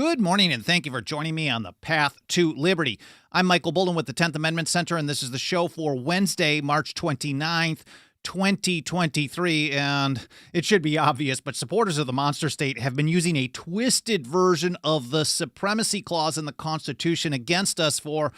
Good morning, and thank you for joining me on the Path to Liberty. I'm Michael Bolden with the 10th Amendment Center, and this is the show for Wednesday, March 29th, 2023. And it should be obvious, but supporters of the monster state have been using a twisted version of the supremacy clause in the Constitution against us for,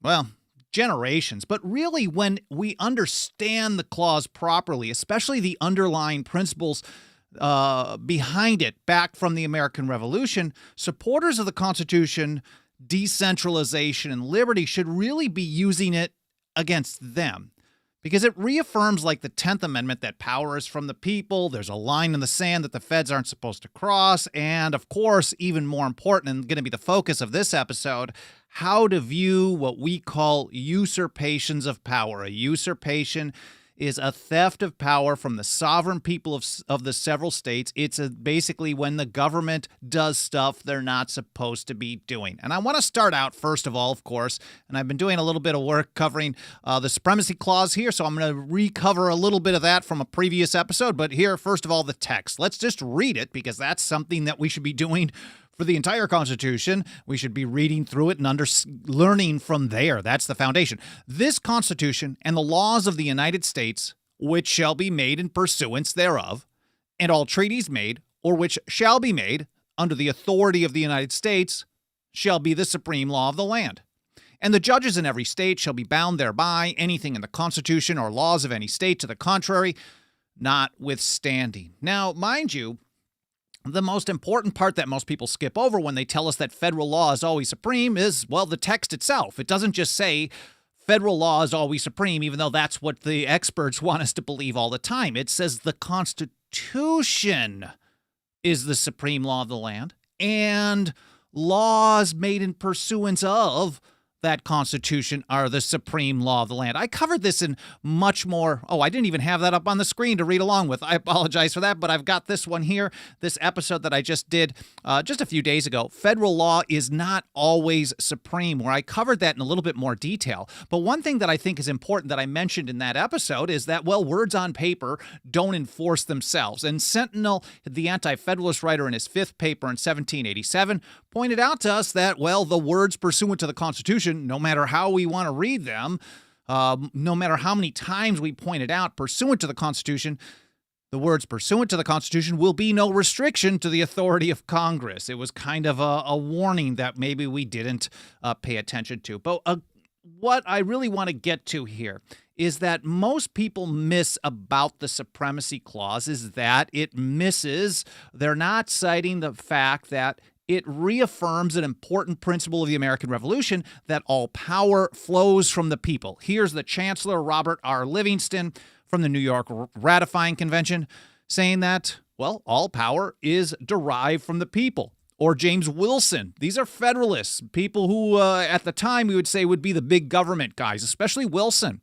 well, generations. But really, when we understand the clause properly, especially the underlying principles behind it, back from the American Revolution, supporters of the Constitution, decentralization, and liberty should really be using it against them. Because it reaffirms, like the 10th Amendment, that power is from the people, there's a line in the sand that the feds aren't supposed to cross, and of course, even more important, and going to be the focus of this episode, how to view what we call usurpations of power. A usurpation is a theft of power from the sovereign people of the several states. It's basically when the government does stuff they're not supposed to be doing. And I want to start out, first of all, of course, and I've been doing a little bit of work covering the supremacy clause here, so I'm going to recover a little bit of that from a previous episode. But here, first of all, the text. Let's just read it, because that's something that we should be doing for the entire Constitution. We should be reading through it and learning from there. That's the foundation. This Constitution and the laws of the United States, which shall be made in pursuance thereof, and all treaties made, or which shall be made under the authority of the United States, shall be the supreme law of the land. And the judges in every state shall be bound thereby, anything in the Constitution or laws of any state to the contrary, notwithstanding. Now, mind you, the most important part that most people skip over when they tell us that federal law is always supreme is, well, the text itself. It doesn't just say federal law is always supreme, even though that's what the experts want us to believe all the time. It says the Constitution is the supreme law of the land, and laws made in pursuance of that Constitution are the supreme law of the land. I covered this in much more. Oh, I didn't even have that up on the screen to read along with. I apologize for that, but I've got this one here, this episode that I just did just a few days ago. Federal law is not always supreme, where I covered that in a little bit more detail. But one thing that I think is important that I mentioned in that episode is that, well, words on paper don't enforce themselves. And Sentinel, the anti-federalist writer, in his fifth paper in 1787, pointed out to us that, well, the words pursuant to the Constitution, no matter how we want to read them, no matter how many times we pointed out pursuant to the Constitution, the words pursuant to the Constitution will be no restriction to the authority of Congress. It was kind of a warning that maybe we didn't pay attention to. But what I really want to get to here is that most people miss about the supremacy clause is that it misses, they're not citing the fact that it reaffirms an important principle of the American Revolution, that all power flows from the people. Here's the Chancellor, Robert R. Livingston, from the New York Ratifying Convention, saying that, well, all power is derived from the people. Or James Wilson. These are Federalists, people who at the time we would say would be the big government guys, especially Wilson.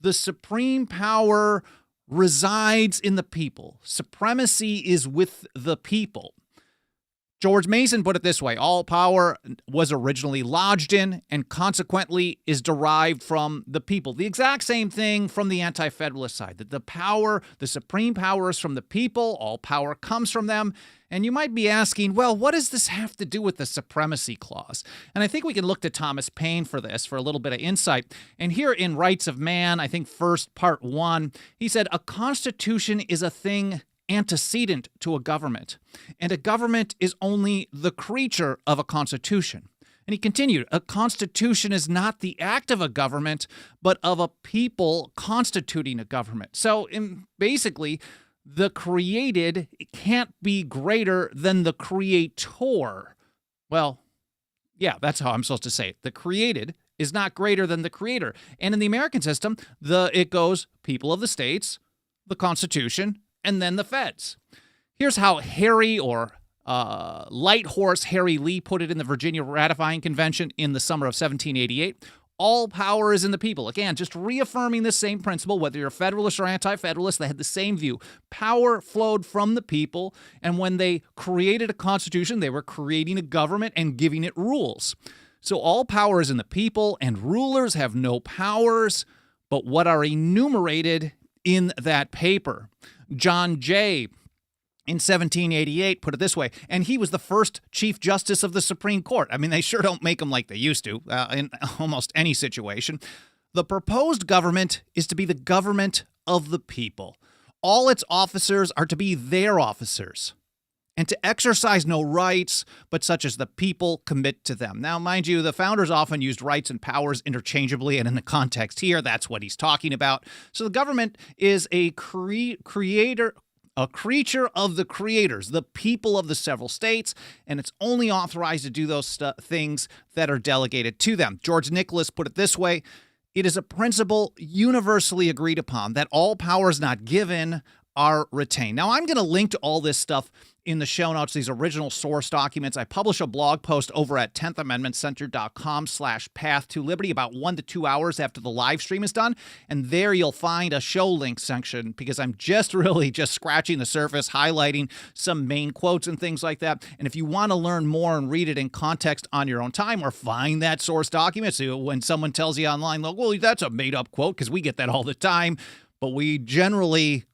The supreme power resides in the people. Supremacy is with the people. George Mason put it this way: all power was originally lodged in and consequently is derived from the people. The exact same thing from the anti-federalist side, that the supreme power is from the people, all power comes from them. And you might be asking, well, what does this have to do with the supremacy clause? And I think we can look to Thomas Paine for this, for a little bit of insight. And here in Rights of Man, I think first part 1, he said, a constitution is a thing antecedent to a government, and a government is only the creature of a constitution. And he continued, a constitution is not the act of a government, but of a people constituting a government. So basically, the created can't be greater than the creator. Well, yeah, that's how I'm supposed to say it. The created is not greater than the creator. And in the American system, it goes people of the states, the Constitution, and then the feds. Here's how Harry, or Light Horse Harry Lee, put it in the Virginia Ratifying Convention in the summer of 1788. All power is in the people. Again, just reaffirming the same principle, whether you're Federalist or anti-Federalist, they had the same view. Power flowed from the people, and when they created a constitution, they were creating a government and giving it rules. So all power is in the people, and rulers have no powers but what are enumerated in that paper. John Jay in 1788, put it this way, and he was the first Chief Justice of the Supreme Court. I mean, they sure don't make them like they used to in almost any situation. The proposed government is to be the government of the people. All its officers are to be their officers, and to exercise no rights, but such as the people commit to them. Now, mind you, the founders often used rights and powers interchangeably, and in the context here, that's what he's talking about. So the government is a creature of the creators, the people of the several states, and it's only authorized to do those things that are delegated to them. George Nicholas put it this way: it is a principle universally agreed upon that all powers not given are retained. Now, I'm going to link to all this stuff in the show notes, these original source documents. I publish a blog post over at 10thamendmentcenter.com/path-to-liberty about 1 to 2 hours after the live stream is done. And there you'll find a show link section because I'm really just scratching the surface, highlighting some main quotes and things like that. And if you want to learn more and read it in context on your own time or find that source document, so when someone tells you online, like, well, that's a made-up quote, because we get that all the time, but we generally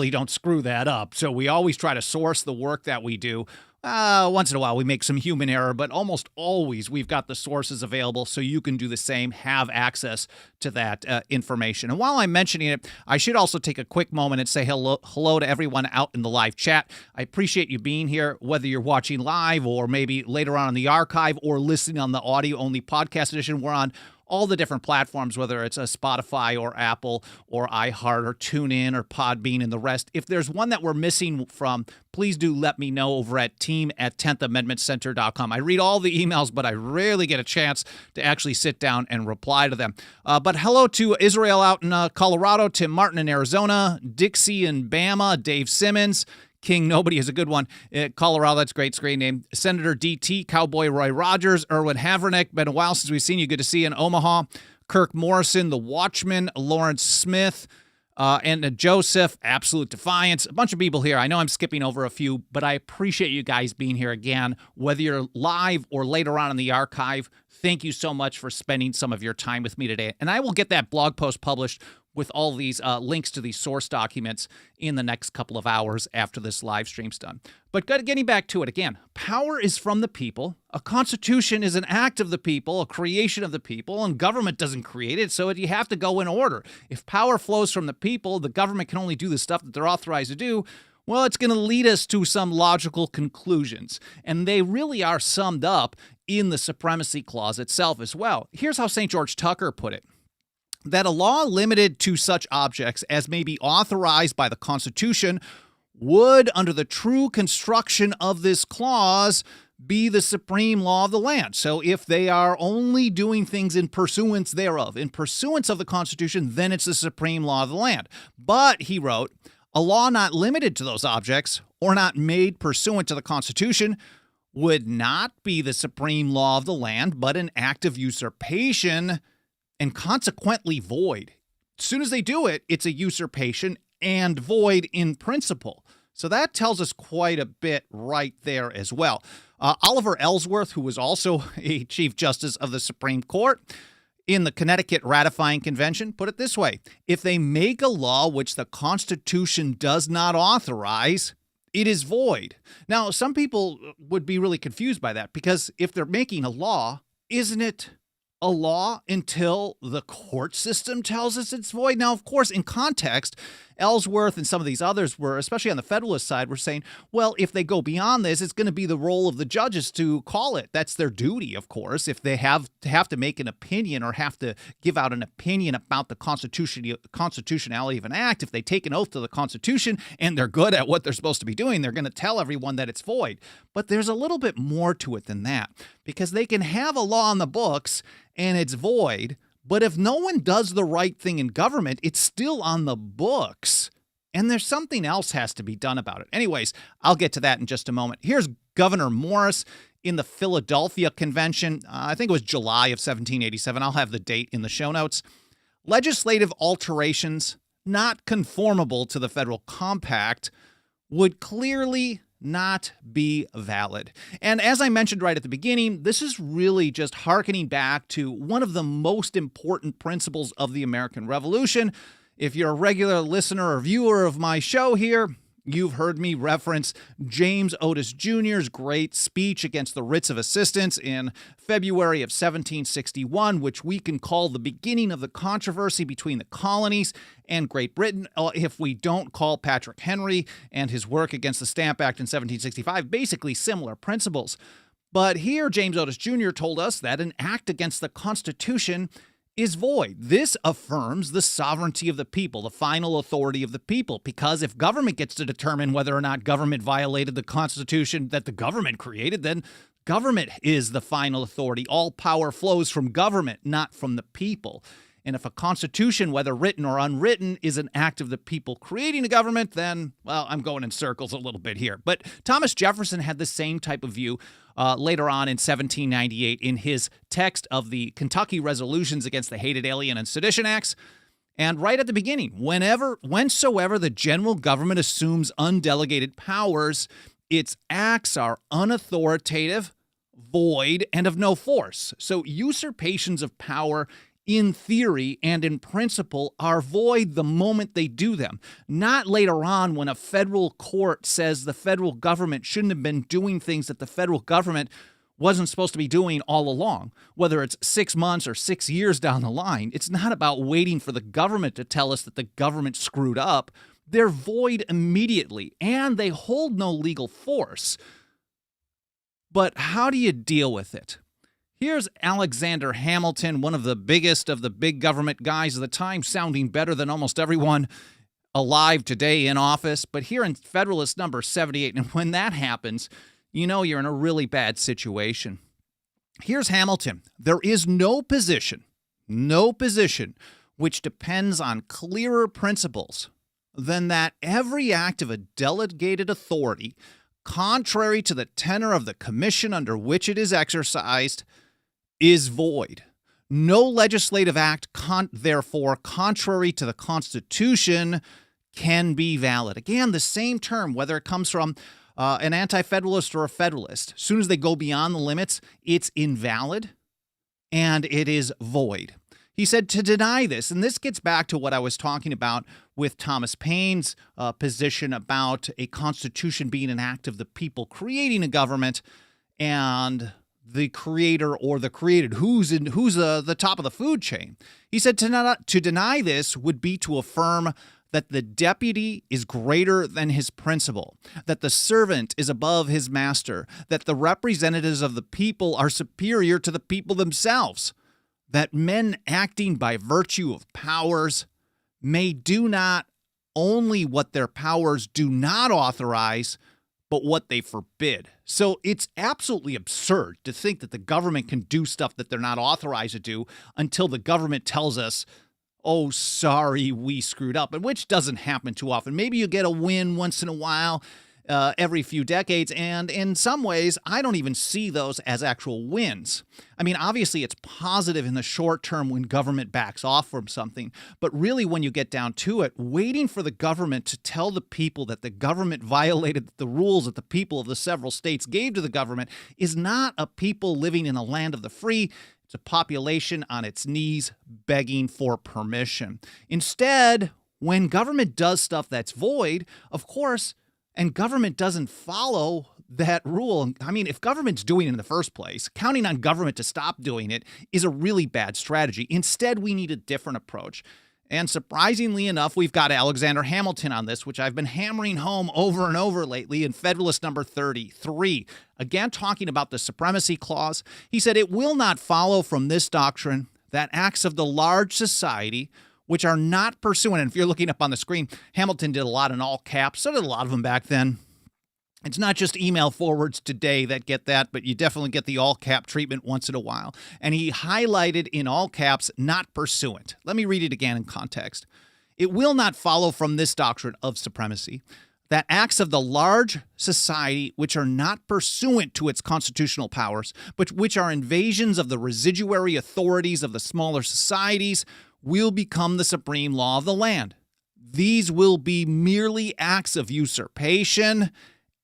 don't screw that up. So we always try to source the work that we do. Once in a while, we make some human error, but almost always we've got the sources available so you can do the same, have access to that information. And while I'm mentioning it, I should also take a quick moment and say hello to everyone out in the live chat. I appreciate you being here, whether you're watching live or maybe later on in the archive or listening on the audio-only podcast edition. We're on all the different platforms, whether it's a Spotify or Apple or iHeart or TuneIn or Podbean and the rest. If there's one that we're missing from, please do let me know over at team@10thamendmentcenter.com. I read all the emails, but I rarely get a chance to actually sit down and reply to them. But hello to Israel out in Colorado, Tim Martin in Arizona, Dixie in Bama, Dave Simmons, King Nobody is a good one. Colorado, that's great screen name. Senator DT, Cowboy Roy Rogers, Erwin Havernick. Been a while since we've seen you. Good to see you in Omaha. Kirk Morrison, The Watchman, Lawrence Smith, and Joseph, Absolute Defiance. A bunch of people here. I know I'm skipping over a few, but I appreciate you guys being here again. Whether you're live or later on in the archive, thank you so much for spending some of your time with me today. And I will get that blog post published with all these links to these source documents in the next couple of hours after this live stream's done. But getting back to it again, power is from the people. A constitution is an act of the people, a creation of the people, and government doesn't create it, so you have to go in order. If power flows from the people, the government can only do the stuff that they're authorized to do. Well, it's going to lead us to some logical conclusions, and they really are summed up in the Supremacy Clause itself as well. Here's how St. George Tucker put it: that a law limited to such objects as may be authorized by the Constitution would, under the true construction of this clause, be the supreme law of the land. So if they are only doing things in pursuance thereof, in pursuance of the Constitution, then it's the supreme law of the land. But, he wrote, a law not limited to those objects or not made pursuant to the Constitution would not be the supreme law of the land, but an act of usurpation and consequently void. As soon as they do it, it's a usurpation and void in principle. So that tells us quite a bit right there as well. Oliver Ellsworth, who was also a Chief Justice of the Supreme Court in the Connecticut Ratifying Convention, put it this way: if they make a law which the Constitution does not authorize, it is void. Now, some people would be really confused by that, because if they're making a law, isn't it a law until the court system tells us it's void? Now, of course, in context, Ellsworth and some of these others were, especially on the Federalist side, were saying, well, if they go beyond this, it's going to be the role of the judges to call it. That's their duty, of course. If they have to make an opinion or have to give out an opinion about the constitutionality of an act, if they take an oath to the Constitution and they're good at what they're supposed to be doing, they're going to tell everyone that it's void. But there's a little bit more to it than that, because they can have a law on the books and it's void, but if no one does the right thing in government, it's still on the books. And there's something else has to be done about it. Anyways, I'll get to that in just a moment. Here's Governor Morris in the Philadelphia Convention. I think it was July of 1787. I'll have the date in the show notes. Legislative alterations not conformable to the federal compact would clearly not be valid. And as I mentioned right at the beginning, this is really just hearkening back to one of the most important principles of the American Revolution. If you're a regular listener or viewer of my show here, You've heard me reference James Otis Jr.'s great speech against the writs of assistance in February of 1761, which we can call the beginning of the controversy between the colonies and Great Britain, if we don't call Patrick Henry and his work against the Stamp Act in 1765 basically similar principles. But here, James Otis Jr. told us that an act against the Constitution is void. This affirms the sovereignty of the people, the final authority of the people, because if government gets to determine whether or not government violated the Constitution that the government created, then government is the final authority. All power flows from government, not from the people. And if a constitution, whether written or unwritten, is an act of the people creating a government, then, well, I'm going in circles a little bit here. But Thomas Jefferson had the same type of view later on in 1798 in his text of the Kentucky Resolutions against the Hated Alien and Sedition Acts. And right at the beginning, whensoever the general government assumes undelegated powers, its acts are unauthoritative, void, and of no force. So usurpations of power in theory and in principle are void the moment they do them, not later on when a federal court says the federal government shouldn't have been doing things that the federal government wasn't supposed to be doing all along, whether it's 6 months or 6 years down the line. It's not about waiting for the government to tell us that the government screwed up. They're void immediately, and they hold no legal force. But how do you deal with it? Here's Alexander Hamilton, one of the biggest of the big government guys of the time, sounding better than almost everyone alive today in office. But here in Federalist number 78, and when that happens, you know you're in a really bad situation. Here's Hamilton. There is no position which depends on clearer principles than that every act of a delegated authority, contrary to the tenor of the commission under which it is exercised, is void. No legislative act, therefore, contrary to the Constitution, can be valid. Again, the same term, whether it comes from an anti-federalist or a federalist. As soon as they go beyond the limits, it's invalid and it is void. He said to deny this, and this gets back to what I was talking about with Thomas Paine's position about a constitution being an act of the people creating a government and the creator or the created, who's the top of the food chain. He said to deny this would be to affirm that the deputy is greater than his principal, that the servant is above his master, that the representatives of the people are superior to the people themselves, that men acting by virtue of powers may do not only what their powers do not authorize, but what they forbid. So it's absolutely absurd to think that the government can do stuff that they're not authorized to do until the government tells us, oh, sorry, we screwed up, and which doesn't happen too often. Maybe you get a win once in a while, every few decades, and in some ways, I don't even see those as actual wins. I mean, obviously, it's positive in the short term when government backs off from something, but really, when you get down to it, waiting for the government to tell the people that the government violated the rules that the people of the several states gave to the government is not a people living in a land of the free. It's a population on its knees begging for permission. Instead, when government does stuff that's void, of course, and government doesn't follow that rule. I mean, if government's doing it in the first place, counting on government to stop doing it is a really bad strategy. Instead, we need a different approach. And surprisingly enough, we've got Alexander Hamilton on this, which I've been hammering home over and over lately in Federalist number 33. Again, talking about the supremacy clause. He said, it will not follow from this doctrine that acts of the large society which are not pursuant, and if you're looking up on the screen, Hamilton did a lot in all caps, so did a lot of them back then. It's not just email forwards today that get that, but you definitely get the all cap treatment once in a while. And he highlighted in all caps, not pursuant. Let me read it again in context. It will not follow from this doctrine of supremacy that acts of the large society which are not pursuant to its constitutional powers, but which are invasions of the residuary authorities of the smaller societies, will become the supreme law of the land. These will be merely acts of usurpation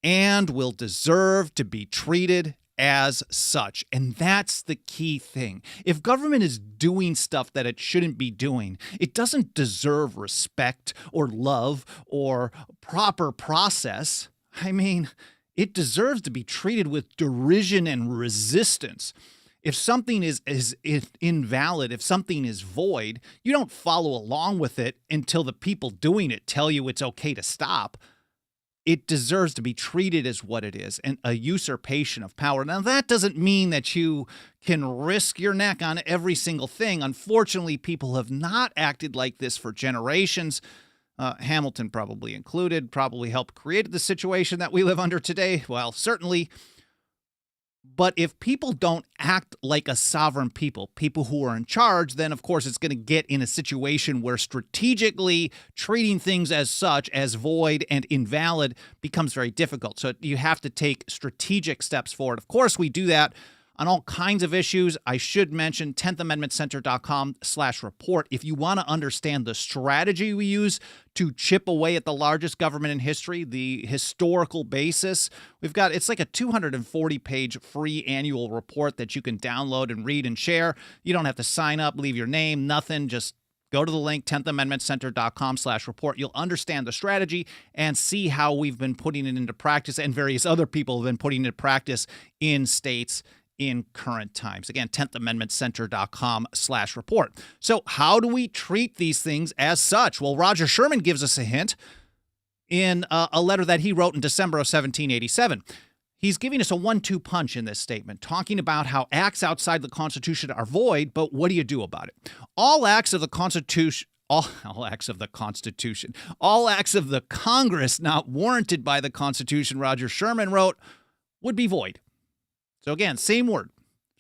and will deserve to be treated as such. And that's the key thing. If government is doing stuff that it shouldn't be doing, it doesn't deserve respect or love or proper process. I mean, it deserves to be treated with derision and resistance. If something is invalid, if something is void, you don't follow along with it until the people doing it tell you it's okay to stop. It deserves to be treated as what it is, and a usurpation of power. Now, that doesn't mean that you can risk your neck on every single thing. Unfortunately, people have not acted like this for generations. Hamilton probably included, probably helped create the situation that we live under today. Well, certainly. But if people don't act like a sovereign people who are in charge, then of course it's going to get in a situation where strategically treating things as such, as void and invalid, becomes very difficult. So you have to take strategic steps forward. Of course, we do that on all kinds of issues. I should mention 10thamendmentcenter.com/report. If you want to understand the strategy we use to chip away at the largest government in history, the historical basis, it's like a 240-page free annual report that you can download and read and share. You don't have to sign up, leave your name, nothing. Just go to the link, 10thamendmentcenter.com/report. You'll understand the strategy and see how we've been putting it into practice, and various other people have been putting it into practice in states in current times. Again, 10thamendmentcenter.com/report. So how do we treat these things as such? Well, Roger Sherman gives us a hint in a letter that he wrote in December of 1787. He's giving us a 1-2 punch in this statement, talking about how acts outside the Constitution are void, but what do you do about it? All acts of the Constitution, all acts of the Congress not warranted by the Constitution, Roger Sherman wrote, would be void. So again, same word,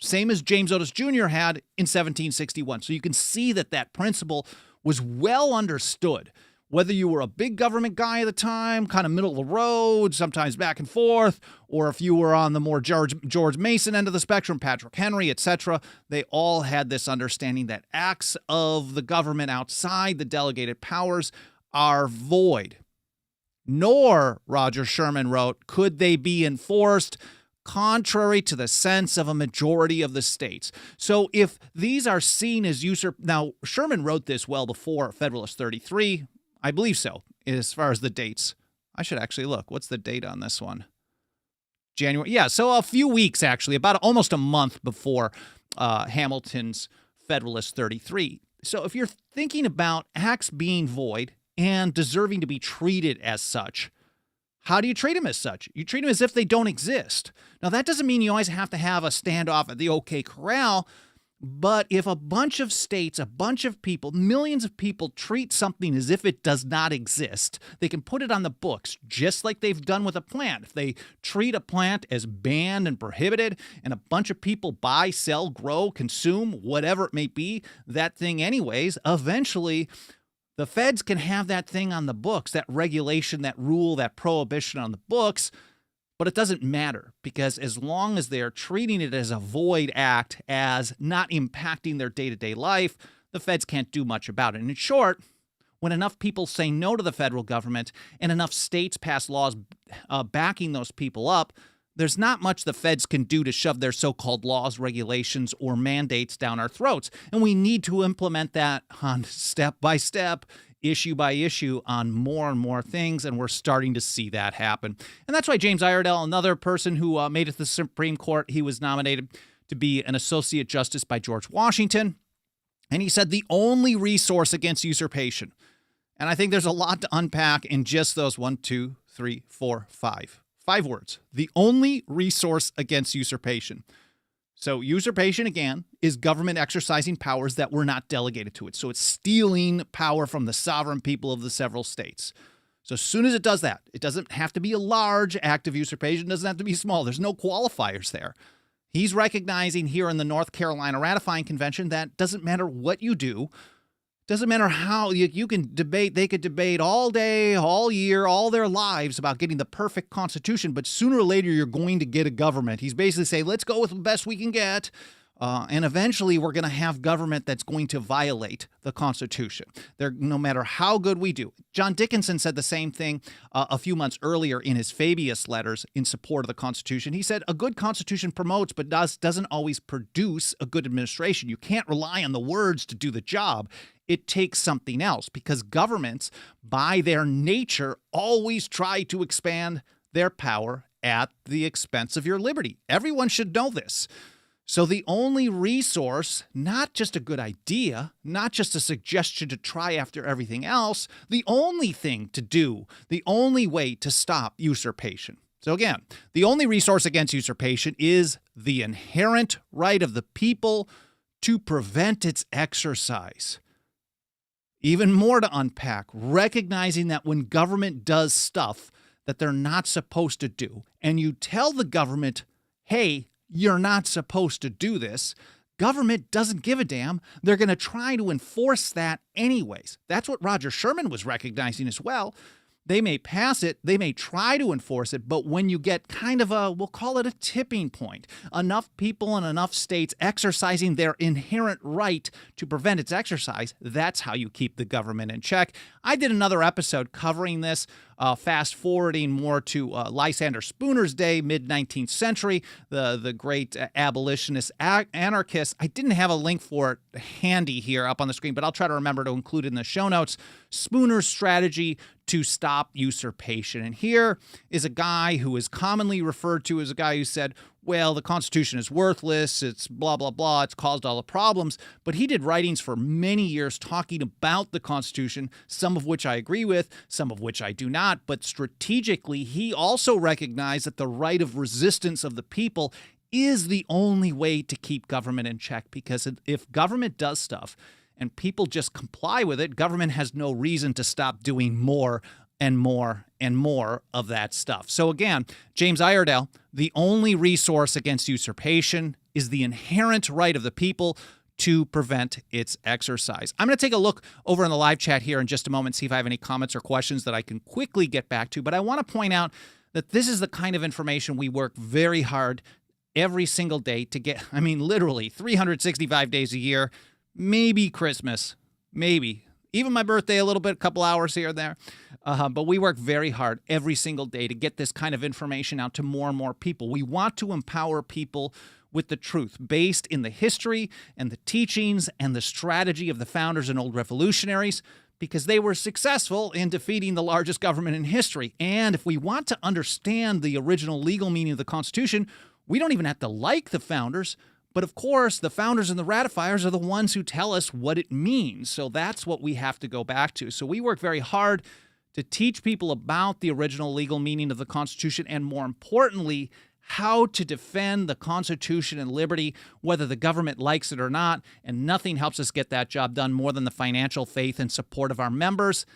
same as James Otis Jr. had in 1761. So you can see that that principle was well understood. Whether you were a big government guy at the time, kind of middle of the road, sometimes back and forth, or if you were on the more George Mason end of the spectrum, Patrick Henry, etc., they all had this understanding that acts of the government outside the delegated powers are void. Nor, Roger Sherman wrote, could they be enforced contrary to the sense of a majority of the states. So if these are seen as now Sherman wrote this well before Federalist 33, I believe so, as far as the dates. I should actually look. What's the date on this one? January. Yeah, so a few weeks, actually, about almost a month before Hamilton's Federalist 33. So if you're thinking about acts being void and deserving to be treated as such, how do you treat them as such? You treat them as if they don't exist. Now, that doesn't mean you always have to have a standoff at the OK Corral, but if a bunch of states, a bunch of people, millions of people treat something as if it does not exist, they can put it on the books, just like they've done with a plant. If they treat a plant as banned and prohibited, and a bunch of people buy, sell, grow, consume, whatever it may be, that thing anyways, eventually the feds can have that thing on the books, that regulation, that rule, that prohibition on the books, but it doesn't matter, because as long as they're treating it as a void act, as not impacting their day-to-day life, the feds can't do much about it. And in short, when enough people say no to the federal government and enough states pass laws backing those people up, there's not much the feds can do to shove their so-called laws, regulations, or mandates down our throats. And we need to implement that on step by step, issue by issue, on more and more things, and we're starting to see that happen. And that's why James Iredell, another person who made it to the Supreme Court, he was nominated to be an associate justice by George Washington, and he said the only resource against usurpation. And I think there's a lot to unpack in just those 5 words. The only resource against usurpation. So usurpation, again, is government exercising powers that were not delegated to it. So it's stealing power from the sovereign people of the several states. So as soon as it does that, it doesn't have to be a large act of usurpation. It doesn't have to be small. There's no qualifiers there. He's recognizing here in the North Carolina Ratifying Convention that doesn't matter what you do, doesn't matter how you can debate. They could debate all day, all year, all their lives about getting the perfect constitution, but sooner or later you're going to get a government. He's basically saying, let's go with the best we can get. And eventually, we're going to have government that's going to violate the Constitution. No matter how good we do. John Dickinson said the same thing a few months earlier in his Fabius letters in support of the Constitution. He said, a good Constitution promotes but doesn't always produce a good administration. You can't rely on the words to do the job. It takes something else because governments, by their nature, always try to expand their power at the expense of your liberty. Everyone should know this. So the only resource, not just a good idea, not just a suggestion to try after everything else, the only thing to do, the only way to stop usurpation. So again, the only resource against usurpation is the inherent right of the people to prevent its exercise. Even more to unpack, recognizing that when government does stuff that they're not supposed to do, and you tell the government, hey, you're not supposed to do this, government doesn't give a damn. They're going to try to enforce that anyways. That's what Roger Sherman was recognizing as well. They may pass it, they may try to enforce it, but when you get kind of we'll call it a tipping point, enough people in enough states exercising their inherent right to prevent its exercise, that's how you keep the government in check. I did another episode covering this, fast forwarding more to Lysander Spooner's day, mid-19th century, the great abolitionist anarchist. I didn't have a link for it handy here up on the screen, but I'll try to remember to include it in the show notes. Spooner's strategy to stop usurpation. And here is a guy who is commonly referred to as a guy who said, well, the Constitution is worthless, it's blah, blah, blah, it's caused all the problems. But he did writings for many years talking about the Constitution, some of which I agree with, some of which I do not. But strategically, he also recognized that the right of resistance of the people is the only way to keep government in check. Because if government does stuff and people just comply with it, government has no reason to stop doing more and more and more of that stuff. So again, James Iredell, the only resource against usurpation is the inherent right of the people to prevent its exercise. I'm going to take a look over in the live chat here in just a moment, see if I have any comments or questions that I can quickly get back to. But I want to point out that this is the kind of information we work very hard every single day to get. I mean, literally 365 days a year, maybe Christmas, maybe even my birthday a little bit, a couple hours here and there. But we work very hard every single day to get this kind of information out to more and more people. We want to empower people with the truth based in the history and the teachings and the strategy of the founders and old revolutionaries, because they were successful in defeating the largest government in history. And if we want to understand the original legal meaning of the Constitution, we don't even have to like the founders. But of course, the founders and the ratifiers are the ones who tell us what it means. So that's what we have to go back to. So we work very hard to teach people about the original legal meaning of the Constitution and, more importantly, how to defend the Constitution and liberty, whether the government likes it or not. And nothing helps us get that job done more than the financial faith and support of our members.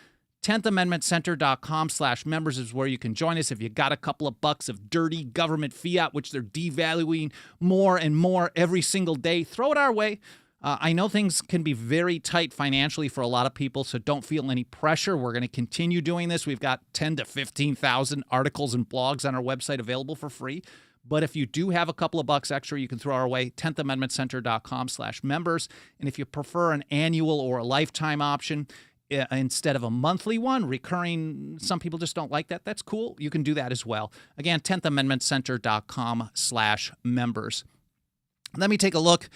10thamendmentcenter.com/members is where you can join us if you got a couple of bucks of dirty government fiat, which they're devaluing more and more every single day. Throw it our way. I know things can be very tight financially for a lot of people, so don't feel any pressure. We're going to continue doing this. We've got 10 to 15,000 articles and blogs on our website available for free. But if you do have a couple of bucks extra, you can throw our way, 10thamendmentcenter.com/members. And if you prefer an annual or a lifetime option, instead of a monthly one, recurring, some people just don't like that. That's cool. You can do that as well. Again, 10thamendmentcenter.com/members. Let me take a look.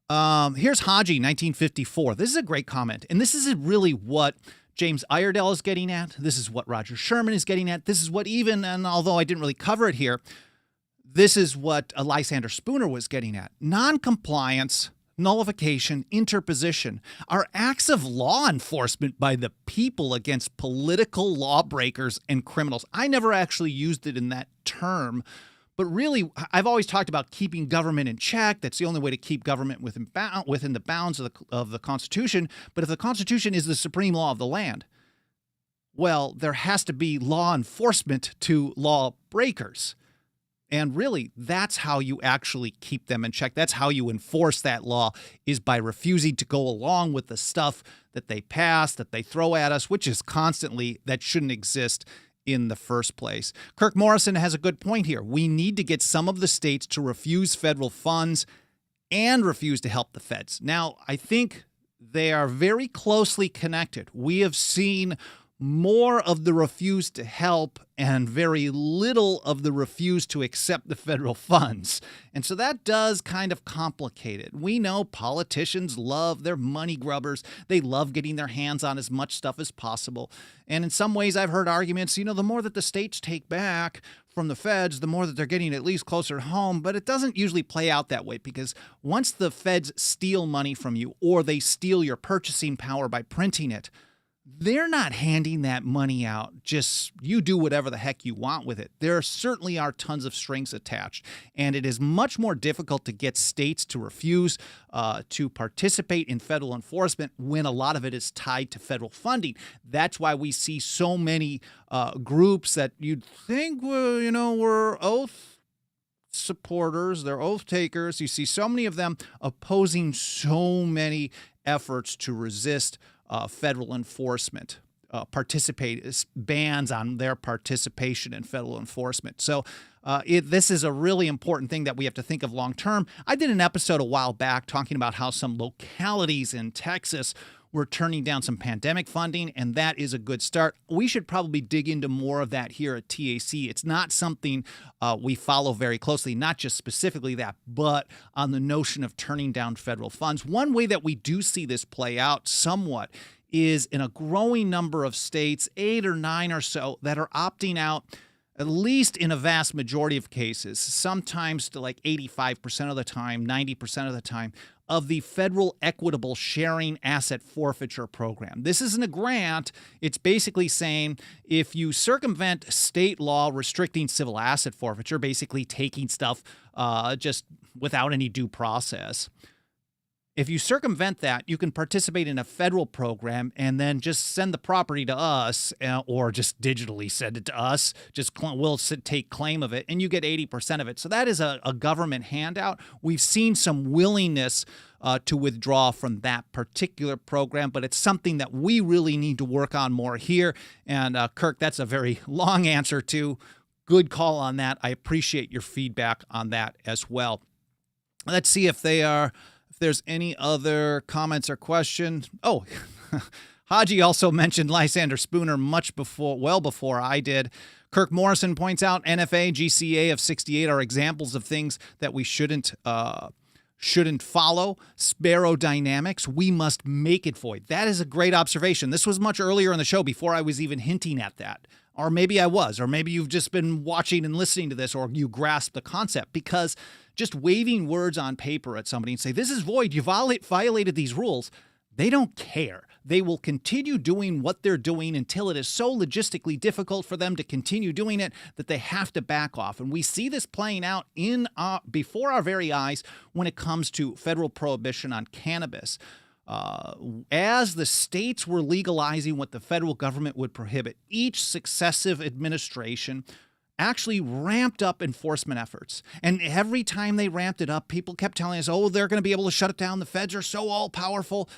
Here's Haji, 1954. This is a great comment. And this is really what James Iredell is getting at. This is what Roger Sherman is getting at. This is what and although I didn't really cover it here, this is what Lysander Spooner was getting at. Noncompliance, nullification, interposition are acts of law enforcement by the people against political lawbreakers and criminals. I never actually used it in that term, but really, I've always talked about keeping government in check. That's the only way to keep government within the bounds of the Constitution. But if the Constitution is the supreme law of the land, well, there has to be law enforcement to lawbreakers. And really, that's how you actually keep them in check. That's how you enforce that law, is by refusing to go along with the stuff that they pass, that they throw at us, which is constantly, that shouldn't exist in the first place. Kirk Morrison has a good point here. We need to get some of the states to refuse federal funds and refuse to help the feds. Now, I think they are very closely connected. We have seen more of the refuse to help and very little of the refuse to accept the federal funds. And so that does kind of complicate it. We know politicians love their money grubbers. They love getting their hands on as much stuff as possible. And in some ways, I've heard arguments, the more that the states take back from the feds, the more that they're getting at least closer to home. But it doesn't usually play out that way, because once the feds steal money from you or they steal your purchasing power by printing it, they're not handing that money out. Just you do whatever the heck you want with it. There certainly are tons of strings attached, and it is much more difficult to get states to refuse to participate in federal enforcement when a lot of it is tied to federal funding. That's why we see so many groups that you'd think were oath supporters, they're oath takers. You see so many of them opposing so many efforts to resist federal enforcement, bans on their participation in federal enforcement. So this is a really important thing that we have to think of long term. I did an episode a while back talking about how some localities in Texas were turning down some pandemic funding, and that is a good start. We should probably dig into more of that here at TAC. It's not something we follow very closely, not just specifically that, but on the notion of turning down federal funds. One way that we do see this play out somewhat is in a growing number of states, 8 or 9 or so, that are opting out, at least in a vast majority of cases, sometimes to like 85% of the time, 90% of the time, of the federal equitable sharing asset forfeiture program. This isn't a grant. It's basically saying if you circumvent state law restricting civil asset forfeiture, basically taking stuff just without any due process, if you circumvent that, you can participate in a federal program and then just send the property to us, or just digitally send it to us. We'll take claim of it, and you get 80% of it. So that is a government handout. We've seen some willingness to withdraw from that particular program, but it's something that we really need to work on more here. And Kirk, that's a very long answer to. Good call on that. I appreciate your feedback on that as well. Let's see if there's any other comments or questions. Oh, Haji also mentioned Lysander Spooner well before I did. Kirk Morrison points out NFA, GCA of 68 are examples of things that we shouldn't follow. Sparrow dynamics, we must make it void. That is a great observation. This was much earlier in the show before I was even hinting at that. Or maybe I was, or maybe you've just been watching and listening to this, or you grasp the concept, because just waving words on paper at somebody and say, this is void, you violated these rules, they don't care. They will continue doing what they're doing until it is so logistically difficult for them to continue doing it that they have to back off. And we see this playing out before our very eyes when it comes to federal prohibition on cannabis. As the states were legalizing what the federal government would prohibit, each successive administration actually ramped up enforcement efforts. And every time they ramped it up, people kept telling us, oh, they're going to be able to shut it down. The feds are so all-powerful.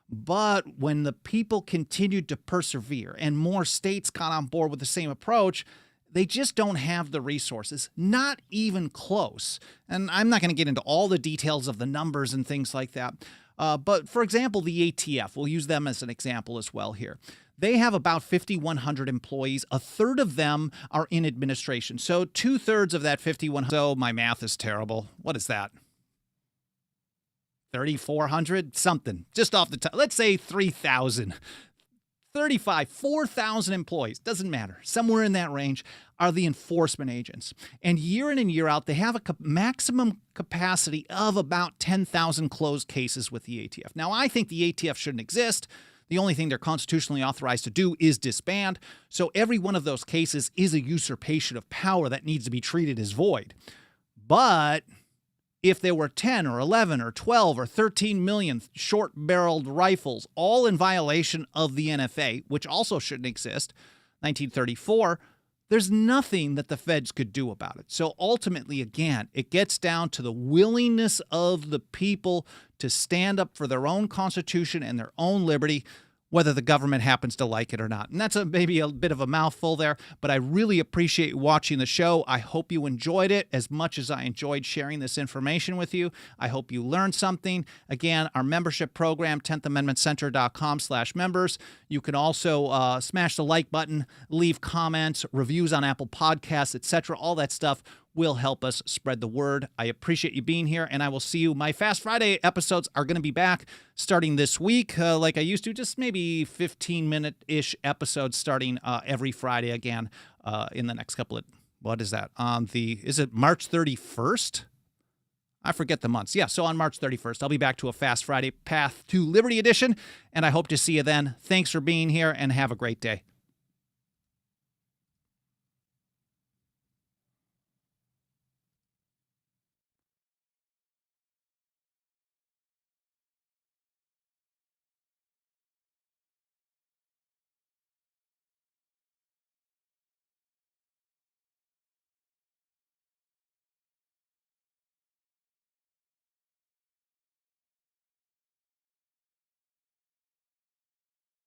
But when the people continued to persevere and more states got on board with the same approach, they just don't have the resources, not even close. And I'm not going to get into all the details of the numbers and things like that. But for example, the ATF, we'll use them as an example as well here. They have about 5,100 employees. A third of them are in administration. So 2/3 of that 5,100. So my math is terrible. What is that? 3,400 something, just off the top. Let's say 3,000. 4,000 employees, doesn't matter, somewhere in that range, are the enforcement agents. And year in and year out, they have a maximum capacity of about 10,000 closed cases with the ATF. Now, I think the ATF shouldn't exist. The only thing they're constitutionally authorized to do is disband. So every one of those cases is a usurpation of power that needs to be treated as void. But if there were 10 or 11 or 12 or 13 million short-barreled rifles, all in violation of the NFA, which also shouldn't exist, 1934, there's nothing that the feds could do about it. So ultimately, again, it gets down to the willingness of the people to stand up for their own constitution and their own liberty. whether the government happens to like it or not. And that's maybe a bit of a mouthful there, but I really appreciate you watching the show. I hope you enjoyed it as much as I enjoyed sharing this information with you. I hope you learned something. Again, our membership program, 10thamendmentcenter.com/members. You can also smash the like button, leave comments, reviews on Apple Podcasts, etc. All that stuff will help us spread the word. I appreciate you being here, and I will see you. My Fast Friday episodes are going to be back starting this week, like I used to, just maybe 15-minute-ish episodes starting every Friday again in the next couple of, what is that, is it March 31st? I forget the months. Yeah, so on March 31st, I'll be back to a Fast Friday Path to Liberty edition, and I hope to see you then. Thanks for being here, and have a great day.